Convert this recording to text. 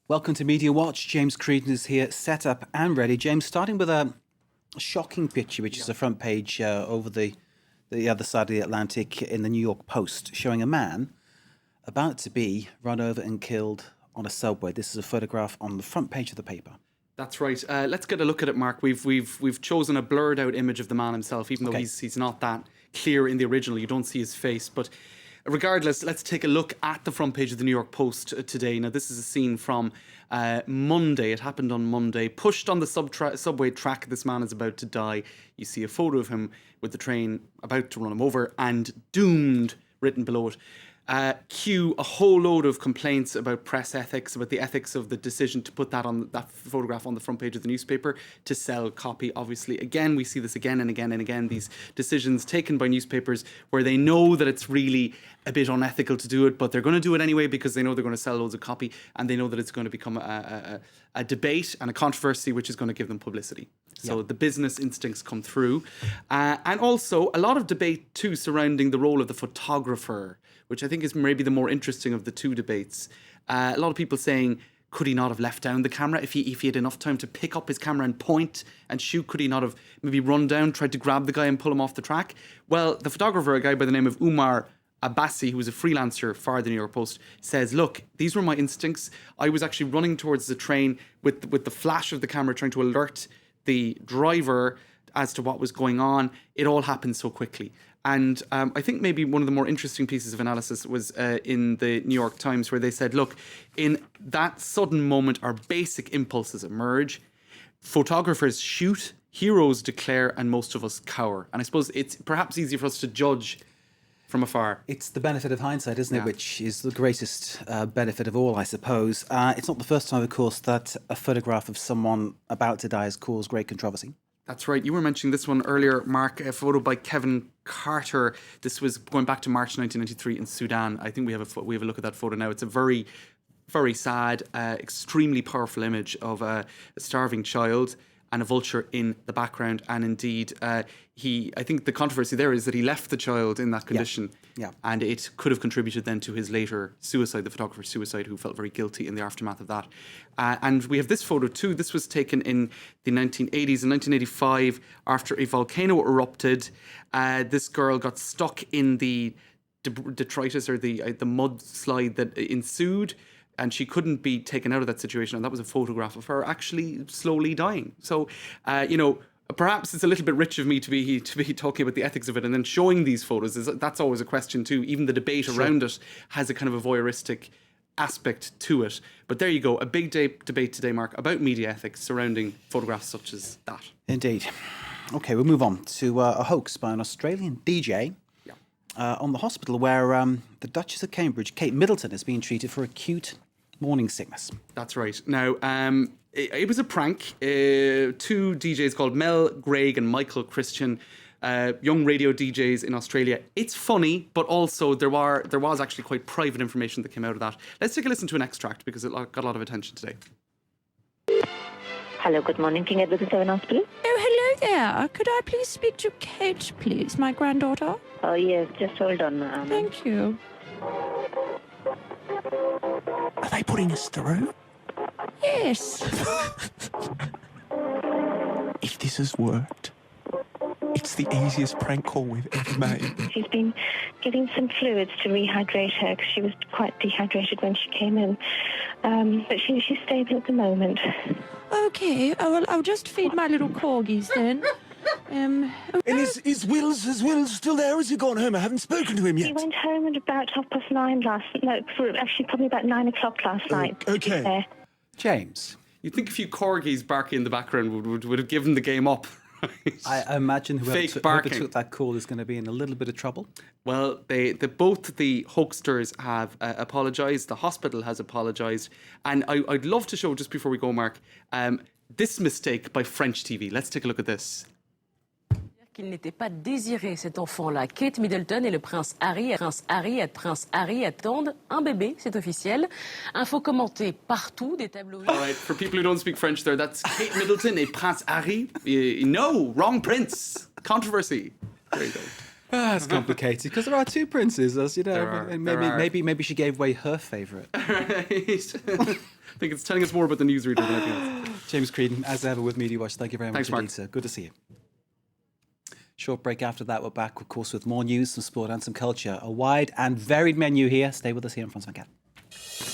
Welcome to Media Watch. James Creedon is here, set up and ready. James, starting with a shocking picture, which is the front page over the other side of the Atlantic in the New York Post, showing a man about to be run over and killed on a subway. This is a photograph on the front page of the paper. That's right. Let's get a look at it, Mark. We've chosen a blurred out image of the man himself, even though he's not that clear in the original. You don't see his face, but regardless, let's take a look at the front page of the New York Post today. Now, this is a scene from Monday. It happened on Monday. Pushed on the subway track, this man is about to die. You see a photo of him with the train about to run him over, and doomed written below it. Cue a whole load of complaints about press ethics, about the ethics of the decision to put that photograph on the front page of the newspaper to sell copy. Obviously, again, we see this again and again and again, these decisions taken by newspapers where they know that it's really a bit unethical to do it, but they're going to do it anyway because they know they're going to sell loads of copy, and they know that it's going to become a debate and a controversy which is going to give them publicity. So the business instincts come through. And also a lot of debate too surrounding the role of the photographer, which I think is maybe the more interesting of the two debates. A lot of people saying, could he not have left down the camera if he had enough time to pick up his camera and point and shoot? Could he not have maybe run down, tried to grab the guy and pull him off the track? Well, the photographer, a guy by the name of Umar Abbasi, who was a freelancer for the New York Post, says, look, these were my instincts. I was actually running towards the train with the flash of the camera, trying to alert the driver as to what was going on. It all happened so quickly. And I think maybe one of the more interesting pieces of analysis was in the New York Times, where they said, look, in that sudden moment, our basic impulses emerge. Photographers shoot, heroes declare, and most of us cower. And I suppose it's perhaps easier for us to judge from afar. It's the benefit of hindsight, isn't it? Which is the greatest benefit of all, I suppose. It's not the first time, of course, that a photograph of someone about to die has caused great controversy. That's right. You were mentioning this one earlier, Mark, a photo by Kevin Carter. This was going back to March 1993 in Sudan. I think we have a look at that photo now. It's a very, very sad, extremely powerful image of a starving child and a vulture in the background. And indeed, I think the controversy there is that he left the child in that condition. Yeah. And it could have contributed then to his later suicide, the photographer's suicide, who felt very guilty in the aftermath of that. And we have this photo too. This was taken in the 1980s. In 1985, after a volcano erupted, this girl got stuck in the detritus or the mudslide that ensued, and she couldn't be taken out of that situation. And that was a photograph of her actually slowly dying. So, perhaps it's a little bit rich of me to be talking about the ethics of it and then showing these photos. That's always a question too. Even the debate around it has a kind of a voyeuristic aspect to it. But there you go, a big debate today, Mark, about media ethics surrounding photographs such as that. Indeed. Okay, we'll move on to a hoax by an Australian DJ on the hospital where the Duchess of Cambridge, Kate Middleton, is being treated for acute morning sickness. That's right. Now, it was a prank. Two DJs called Mel Gregg and Michael Christian, young radio DJs in Australia. It's funny, but also there was actually quite private information that came out of that. Let's take a listen to an extract because it got a lot of attention today. Hello, good morning. King Edward VII Hospital. Oh, hello there. Could I please speak to Kate, please, my granddaughter? Oh, yes, just hold on. Thank you. Are they putting us through? Yes. If this has worked, it's the easiest prank call we've ever made. She's been getting some fluids to rehydrate her because she was quite dehydrated when she came in. But she's stable at the moment. Okay, I'll just feed my little corgis then. And is Wills still there? Has he gone home? I haven't spoken to him yet. He went home at about 9:30 actually probably about 9 o'clock last night. Okay. James, You'd think a few corgis barking in the background would have given the game up. Right? I imagine whoever Fake whoever barking. took that call is going to be in a little bit of trouble. Well, both the hoaxsters have apologised. The hospital has apologised. And I'd love to show, just before we go, Mark, this mistake by French TV. Let's take a look at this. Qu'il n'était pas désiré, cet enfant-là. Kate Middleton et le prince Harry attendent un bébé, c'est officiel. Info commentée partout, des tabloïds. All right, for people who don't speak French there, that's Kate Middleton et Prince Harry. No, wrong prince. Controversy. There you go. It's complicated because there are two princes, as you know. There are. Maybe she gave away her favourite. Right. think it's telling us more about the newsreader than anything else. James Creedon, as ever with Media Watch. Thank you very much Thanks, Mark. indeed, sir. Good to see you. Short break after that. We're back, of course, with more news, some sport and some culture. A wide and varied menu here. Stay with us here on France 24.